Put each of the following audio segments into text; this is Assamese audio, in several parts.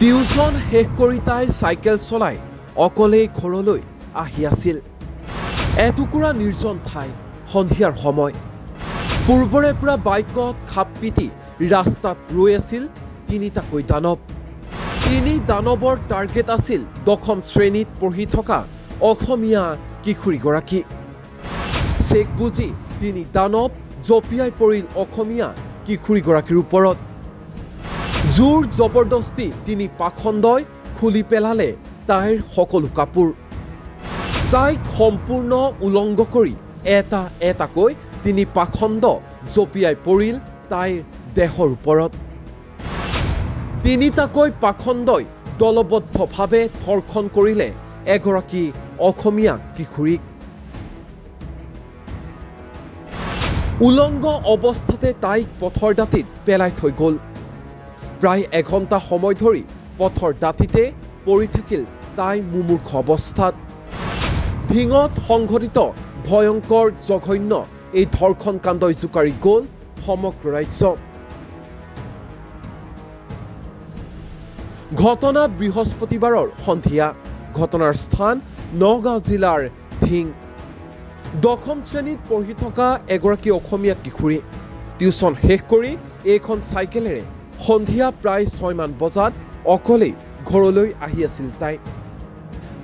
টিউচন শেষ কৰি তাই চাইকেল চলাই অকলেই ঘৰলৈ আহি আছিল। এটুকুৰা নিৰ্জন ঠাই, সন্ধিয়াৰ সময়। পূৰ্বৰে পৰা বাইকত খাপ পিটি ৰাস্তাত ৰৈ আছিল তিনিটাকৈ দানৱ। তিনি দানৱৰ টাৰ্গেট আছিল 10ম শ্ৰেণীত পঢ়ি থকা অসমীয়া কিশোৰীগৰাকী। চেক বুজি তিনি দানৱ জঁপিয়াই পৰিল অসমীয়া কিশোৰীগৰাকীৰ ওপৰত। জোৰ জবৰদস্তি তিনি পাখণ্ডই খুলি পেলালে তাইৰ সকলো কাপোৰ। তাইক সম্পূৰ্ণ উলংগ কৰি এটা এটাকৈ তিনি পাখণ্ড জঁপিয়াই পৰিল তাইৰ দেহৰ ওপৰত। তিনিটাকৈ পাখণ্ডই দলবদ্ধভাৱে ধৰ্ষণ কৰিলে এগৰাকী অসমীয়া কিশোৰীক। উলংগ অৱস্থাতে তাইক পথৰ দাঁতিত পেলাই থৈ গ'ল। প্ৰায় এঘণ্টা সময় ধৰি পথৰ দাঁতিতে পৰি থাকিল তাই মুমূৰ্ষ অৱস্থাত। ধিঙত সংঘটিত ভয়ংকৰ জঘন্য এই ধৰ্ষণ কাণ্ডই জোকাৰি গ'ল সমগ্ৰ ৰাজ্য। ঘটনা বৃহস্পতিবাৰৰ সন্ধিয়া। ঘটনাৰ স্থান নগাঁও জিলাৰ ধিং। 10ম শ্ৰেণীত পঢ়ি থকা এগৰাকী অসমীয়া কিশোৰী। টিউচন শেষ কৰি এইখন চাইকেলেৰে সন্ধিয়া প্ৰায় 6 মান বজাত অকলেই ঘৰলৈ আহি আছিল তাই।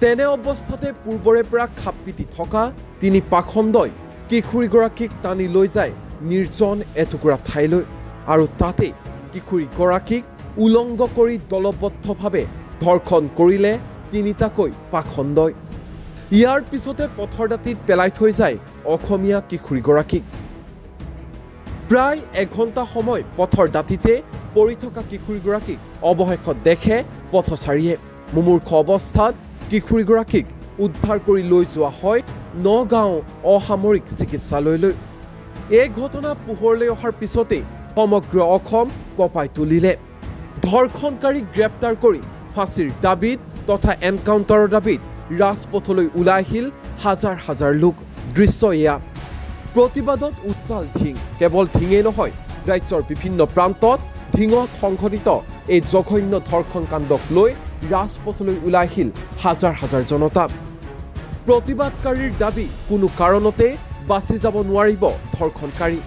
তেনে অৱস্থাতে পূৰ্বৰে পৰা খাপ পিটি থকা তিনি পাখণ্ডই কিশোৰীগৰাকীক টানি লৈ যায় নিৰ্জন এটুকুৰা ঠাইলৈ আৰু তাতেই কিশোৰীগৰাকীক উলংগ কৰি দলবদ্ধভাৱে ধৰ্ষণ কৰিলে তিনিটাকৈ পাখণ্ডই। ইয়াৰ পিছতে পথৰ দাঁতিত পেলাই থৈ যায় অসমীয়া কিশোৰীগৰাকীক। প্ৰায় এঘণ্টা সময় পথৰ দাঁতিতে পৰি থকা কিশোৰীগৰাকীক অৱশেষত দেখে পথচাৰীয়ে। মুমূৰ্ষ অৱস্থাত কিশোৰীগৰাকীক উদ্ধাৰ কৰি লৈ যোৱা হয় নগাঁও অসামৰিক চিকিৎসালয়লৈ। এই ঘটনা পোহৰলৈ অহাৰ পিছতেই সমগ্ৰ অসম কঁপাই তুলিলে। ধৰ্ষণকাৰীক গ্ৰেপ্তাৰ কৰি ফাঁচীৰ দাবীত তথা এনকাউণ্টাৰৰ দাবীত ৰাজপথলৈ ওলাই আহিল হাজাৰ হাজাৰ লোক। দৃশ্য এয়া। প্ৰতিবাদত উত্তাল ধিং। কেৱল ধিঙেই নহয়, ৰাজ্যৰ বিভিন্ন প্ৰান্তত ধিঙত সংঘটিত এই জঘন্য ধৰ্ষণ কাণ্ডক লৈ ৰাজপথলৈ ওলাই আহিল হাজাৰ হাজাৰ জনতা। প্ৰতিবাদকাৰীৰ দাবী, কোনো কাৰণতে বাচি যাব নোৱাৰিব ধৰ্ষণকাৰী।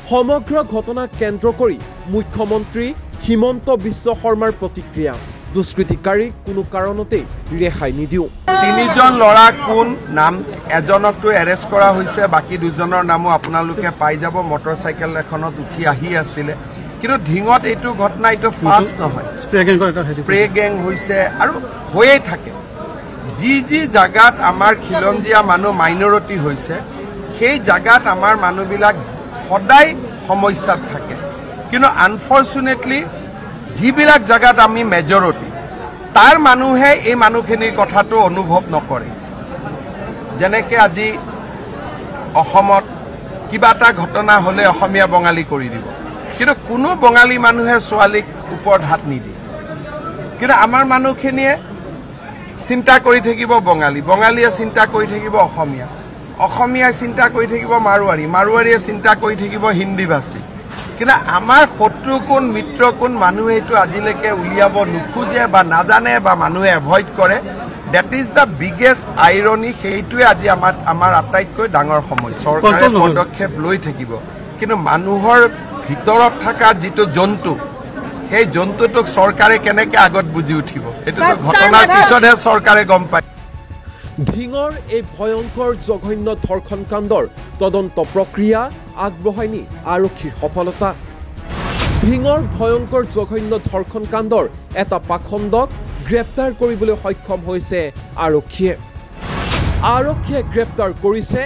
সমগ্ৰ ঘটনাক কেন্দ্ৰ কৰি মুখ্যমন্ত্ৰী হিমন্ত বিশ্ব শৰ্মাৰ প্ৰতিক্ৰিয়া, দুষ্কৃতিকাৰীক কোনো কাৰণতে ৰেহাই নিদিওঁ। তিনিজন ল'ৰা কোন নাম, এজনকতো এৰেষ্ট কৰা হৈছে, বাকী দুজনৰ নামো আপোনালোকে পাই যাব। মটৰচাইকেল এখনত উঠি আহি আছিলে। কিন্তু ধিঙত এইটো ঘটনা এইটো ফাৰ্ষ্ট নহয়, স্প্ৰে গেং হৈছে আৰু হৈয়ে থাকে। যি যি জাগাত আমাৰ খিলঞ্জীয়া মানুহ মাইনৰিটি হৈছে সেই জাগাত আমাৰ মানুহবিলাক সদায় সমস্যাত থাকে। কিন্তু আনফৰ্চুনেটলি যিবিলাক জাগাত আমি মেজৰিটি, তাৰ মানুহে এই মানুহখিনিৰ কথাটো অনুভৱ নকৰে। যেনেকৈ আজি অসমত কিবা এটা ঘটনা হ'লে অসমীয়া বঙালী কৰি দিব, কিন্তু কোনো বঙালী মানুহে ছোৱালীক ওপৰত হাত নিদিয়ে। কিন্তু আমাৰ মানুহখিনিয়ে চিন্তা কৰি থাকিব বঙালী, বঙালীয়ে চিন্তা কৰি থাকিব অসমীয়া, অসমীয়াই চিন্তা কৰি থাকিব মাৰোৱাৰী, মাৰোৱাৰীয়ে চিন্তা কৰি থাকিব হিন্দীভাষী। কিন্তু আমাৰ শত্ৰু কোন মিত্ৰ কোন মানুহে এইটো আজিলৈকে উলিয়াব নোখোজে বা নাজানে বা মানুহে এভইড কৰে। That is the biggest irony. সেইটোৱে আজি আমাৰ আটাইতকৈ ডাঙৰ সমস্যা। চৰকাৰে পদক্ষেপ লৈ থাকিব, কিন্তু মানুহৰ ভিতৰত থকা যিটো জন্তু সেই জন্তুটোক চৰকাৰে কেনেকৈ আগত বুজি উঠিব এইটোতো ঘটনাৰ পিছতহে চৰকাৰে গম পায় ধিঙৰ এই ভয়ংকৰ জঘন্য ধৰ্ষণ কাণ্ডৰ তদন্ত প্ৰক্ৰিয়া আগবঢ়াই নি আৰক্ষীৰ সফলতা ধিঙৰ ভয়ংকৰ জঘন্য ধৰ্ষণ কাণ্ডৰ এটা পাখণ্ডক গ্ৰেপ্তাৰ কৰিবলৈ সক্ষম হৈছে আৰক্ষীয়ে গ্ৰেপ্তাৰ কৰিছে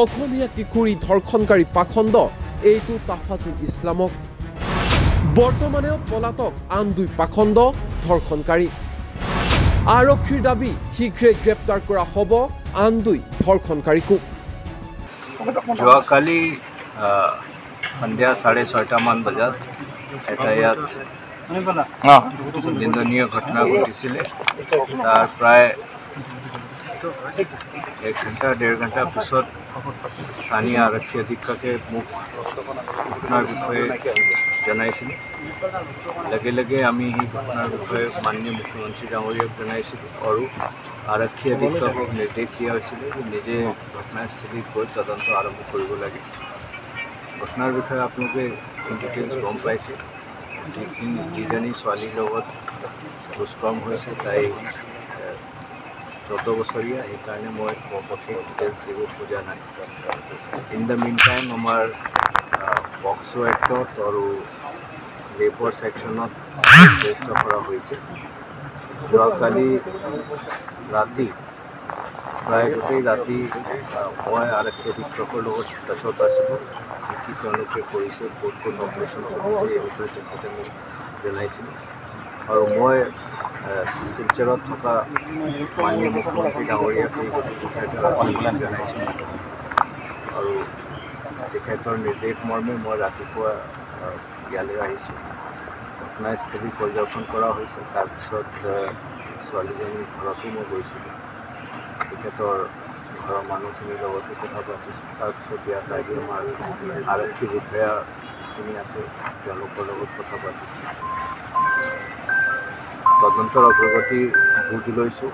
অসমীয়া কিশোৰী ধৰ্ষণকাৰী পাখণ্ড এইটো তাফাজুল ইছলামক বৰ্তমানেও পলাতক আন 2 পাখণ্ড ধৰ্ষণকাৰী আৰক্ষীৰ দাবী শীঘ্ৰে গ্ৰেপ্তাৰ কৰা হ'ব আন 2 ধৰ্ষণকাৰীকো যোৱাকালি সন্ধিয়া 6:30 মান বজাত এটা ইয়াত নিন্দনীয় ঘটনা ঘটিছিলে তাৰ প্ৰায় 1 ঘণ্টা 1.5 ঘণ্টা পিছত স্থানীয় আৰক্ষী অধীক্ষকে মোক ঘটনাৰ বিষয়ে জনাইছিল লগে লগে আমি এই ঘটনাৰ বিষয়ে মাননীয় মুখ্যমন্ত্ৰী ডাঙৰীয়াক জনাইছিলোঁ আৰু আৰক্ষী অধীক্ষকক নিৰ্দেশ দিয়া হৈছিল যে নিজে ঘটনাস্থলীত গৈ তদন্ত আৰম্ভ কৰিব লাগে ঘটনাৰ বিষয়ে আপোনালোকে ডিটেইলছ গম পাইছে যিজনী ছোৱালীৰ লগত দুষ্কৰ্ম হৈছে তাই 14 বছৰীয়া সেইকাৰণে মই সঠিক ডিটেইলছ দিব খোজা নাই ইন দ্য মিন টাইম আমাৰ পক্সো এক্টত আৰু ৰেপৰ ছেকশ্যনত ৰেজিষ্ট কৰা হৈছে যোৱাকালি ৰাতি প্ৰায় গোটেই ৰাতি মই আৰক্ষী অধীক্ষকৰ লগত টাচত আছিলোঁ কি তেওঁলোকে কৰিছে ক'ত ক'ত অপাৰেশ্যন চলিছে এই বিষয়ে তেখেতে মোক জনাইছিল আৰু মই শিলচৰত থকা মাননীয় মুখ্যমন্ত্ৰী ডাঙৰীয়াকে জনাইছিলোঁ আৰু তেখেতৰ নিৰ্দেশ মৰ্মে মই ৰাতিপুৱা ইয়ালৈ আহিছোঁ ঘটনাস্থলী পৰিদৰ্শন কৰা হৈছে তাৰপিছত ছোৱালীজনীৰ ঘৰতো মই গৈছিলোঁ তেখেতৰ ঘৰৰ মানুহখিনিৰ লগতো কথা পাতিছোঁ তাৰপিছত ইয়াত আহি আমাৰ আৰক্ষী বিষয়াখিনি আছে তেওঁলোকৰ লগত কথা পাতিছোঁ তদন্তৰ অগ্ৰগতি বুজ লৈছোঁ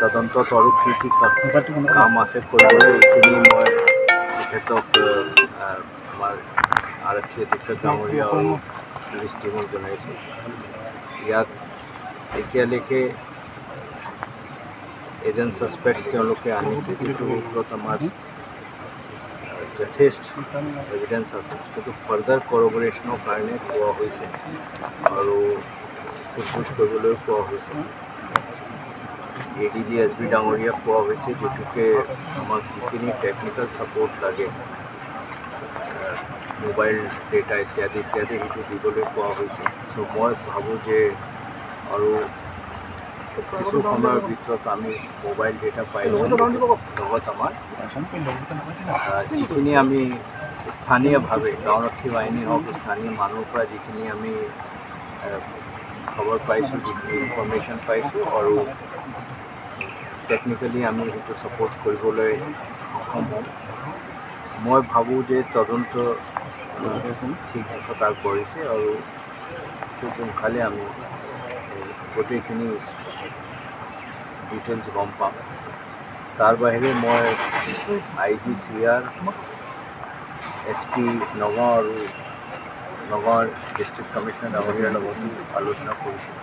তদন্তত আৰু কি কি কাম আছে কৰিবলৈ এইখিনি মই তেখেতক আমাৰ আৰক্ষী অধীক্ষক ডাঙৰীয়া আৰু পুলিচ টিমক জনাইছোঁ ইয়াত এতিয়ালৈকে এজন ছাছপেক্ট তেওঁলোকে আনিছে কিন্তু ওপৰত আমাৰ যথেষ্ট এভিডেঞ্চ আছে কিন্তু ফাৰ্ডাৰ কৰবৰেশ্যনৰ কাৰণে কোৱা হৈছে আৰু সোধপোছ কৰিবলৈ কোৱা হৈছে ADG SB ডাঙৰীয়াক কোৱা হৈছে যিটোকে আমাক যিখিনি টেকনিকেল ছাপোৰ্ট লাগে মোবাইল ডেটা ইত্যাদি সেইটো দিবলৈ কোৱা হৈছে চ' মই ভাবোঁ যে আৰু কিছু সময়ৰ ভিতৰত আমি মোবাইল ডেটা পাইছোঁ লগত আমাৰ যিখিনি আমি স্থানীয়ভাৱে গাঁওৰক্ষী বাহিনী হওক স্থানীয় মানুহৰ পৰা যিখিনি আমি খবৰ পাইছোঁ যিখিনি ইনফৰ্মেশ্যন পাইছোঁ আৰু টেকনিকেলি আমি সেইটো ছাপোৰ্ট কৰিবলৈ সক্ষম হ'ম মই ভাবোঁ যে তদন্ত ঠিক দিশত আগবাঢ়িছে আৰু খুব সোনকালে আমি গোটেইখিনি ডিটেইলছ গম পাম তাৰ বাহিৰে মই IG CR SP নগাঁও আৰু নগাঁৱৰ ডিষ্ট্ৰিক্ট কমিশ্যনাৰ ডাঙৰীয়াৰ লগতো আলোচনা কৰিছোঁ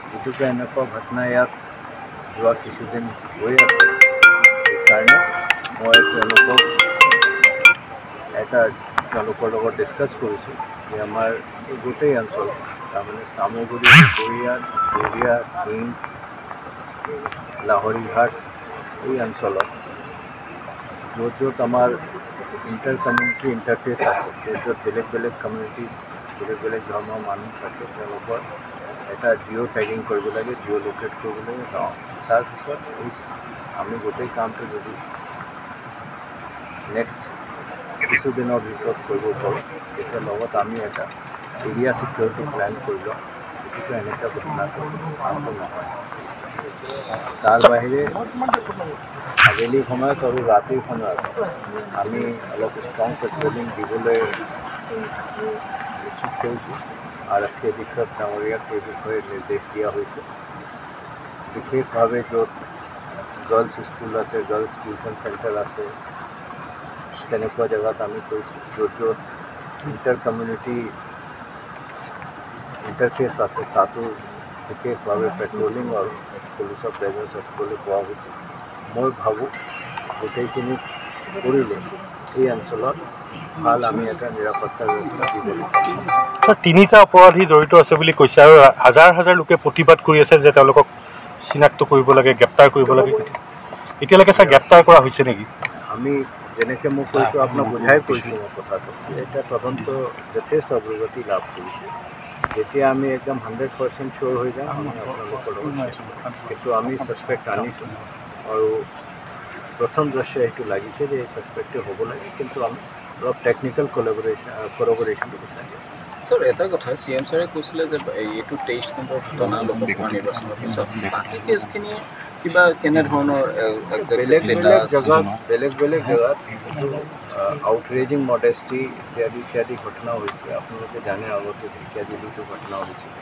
যিটোকে এনেকুৱা ঘটনা ইয়াত যোৱা কিছুদিন হৈ আছে সেইকাৰণে মই তেওঁলোকৰ লগত ডিছকাছ কৰিছোঁ যে আমাৰ এই গোটেই অঞ্চল তাৰমানে চামগুৰি দুপৰীয়া দুলীয়া টিং লাহৰীঘাট এই অঞ্চলত য'ত আমাৰ ইণ্টাৰ কমিউনিটি ইণ্টাৰফেচ আছে য'ত বেলেগ কমিউনিটি বেলেগ ধৰ্মৰ মানুহ থাকে তেওঁলোকৰ এটা জিঅ' টেগিং কৰিব লাগে জিঅ' লোকেট কৰিব লাগে গাঁও তাৰপিছত আমি গোটেই কামটো যদি নেক্সট কিছুদিনৰ ভিতৰত কৰিব পাৰোঁ তেতিয়া লগত আমি এটা এৰিয়া ছিকিউৰিটি প্লেন কৰি লওঁ গতিকে এনেকুৱা ঘটনাটো আৰম্ভ নহয় তাৰ বাহিৰে আবেলি সময়ত আৰু ৰাতিৰ সময়ত আমি অলপ ষ্ট্ৰং পেট্ৰলিং দিবলৈ নিশ্চিত কৰিছোঁ আৰক্ষী অধীক্ষক ডাঙৰীয়াক এই বিষয়ে নিৰ্দেশ দিয়া হৈছে বিশেষভাৱে য'ত গাৰ্লছ স্কুল আছে গাৰ্লছ টিউশ্যন চেণ্টাৰ আছে তেনেকুৱা জেগাত আমি কৈছোঁ য'ত ইণ্টাৰ কমিউনিটি ইণ্টাৰফেচ আছে তাতো বিশেষভাৱে পেট্ৰলিং আৰু পুলিচৰ প্ৰেজেঞ্চ ৰাখিবলৈ কোৱা হৈছে মই ভাবোঁ গোটেইখিনি কৰিলে এই অঞ্চলত ভাল আমি এটা নিৰাপত্তা ব্যৱস্থা দিব লাগিব তিনিটা অপৰাধী জড়িত আছে বুলি কৈছে আৰু হাজাৰ হাজাৰ লোকে প্ৰতিবাদ কৰি আছে যে তেওঁলোকক চিনাক্ত কৰিব লাগে গ্ৰেপ্তাৰ কৰিব লাগে এতিয়ালৈকে ছাৰ গ্ৰেপ্তাৰ কৰা হৈছে নেকি আমি যেনেকৈ মই কৈছোঁ আপোনাক বুজাই কৈছোঁ মই কথাটো এটা তদন্ত যথেষ্ট অগ্ৰগতি লাভ কৰিছে যেতিয়া আমি একদম 100% চিয়'ৰ হৈ যাম আমি আপোনালোকৰ লগত কিন্তু আমি ছাছপেক্ট আনিছোঁ আৰু প্ৰথম দৃশ্য এইটো লাগিছে যে এই ছাছপেক্টটো হ'ব লাগে কিন্তু আমি অলপ টেকনিকেল কলাবৰেশ্যনটো বিচাৰি আছোঁ স্যাৰ এটা কথা CM ছাৰে কৈছিলে যে এইটো 23 নম্বৰ ঘটনা লোকসভা নিৰ্বাচনৰ পিছত বাকী কেছখিনি কিবা কেনেধৰণৰ বেলেগ বেলেগ জেগাত আউটৰেজিং মডেষ্টি ইত্যাদি ঘটনা হৈছে আপোনালোকে জানে আগতে ইত্যাদি দুটো ঘটনা হৈছিল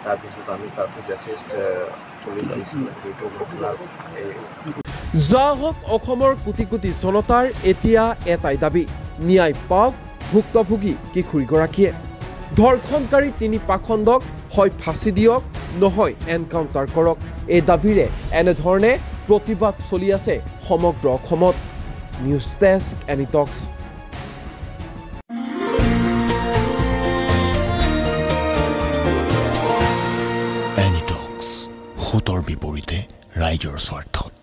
তাৰপিছত আমি তাতো যথেষ্ট পুলিচ আহিছিলোঁ এইটো ঘটনা যাহক অসমৰ কোটি কোটি জনতাৰ এতিয়া এটাই দাবী ন্যায় পাওক ভুক্তভোগী কিশোৰীগৰাকীয়ে ধৰ্ষণকাৰী তিনি পাখণ্ডক হয় ফাঁচি দিয়ক নহয় এনকাউণ্টাৰ কৰক এই দাবীৰে এনেধৰণে প্ৰতিবাদ চলি আছে সমগ্ৰ অসমত নিউজ ডেস্ক এনিটক্স এনিটক্স হুতৰ বিপৰীতে ৰাইজৰ স্বাৰ্থত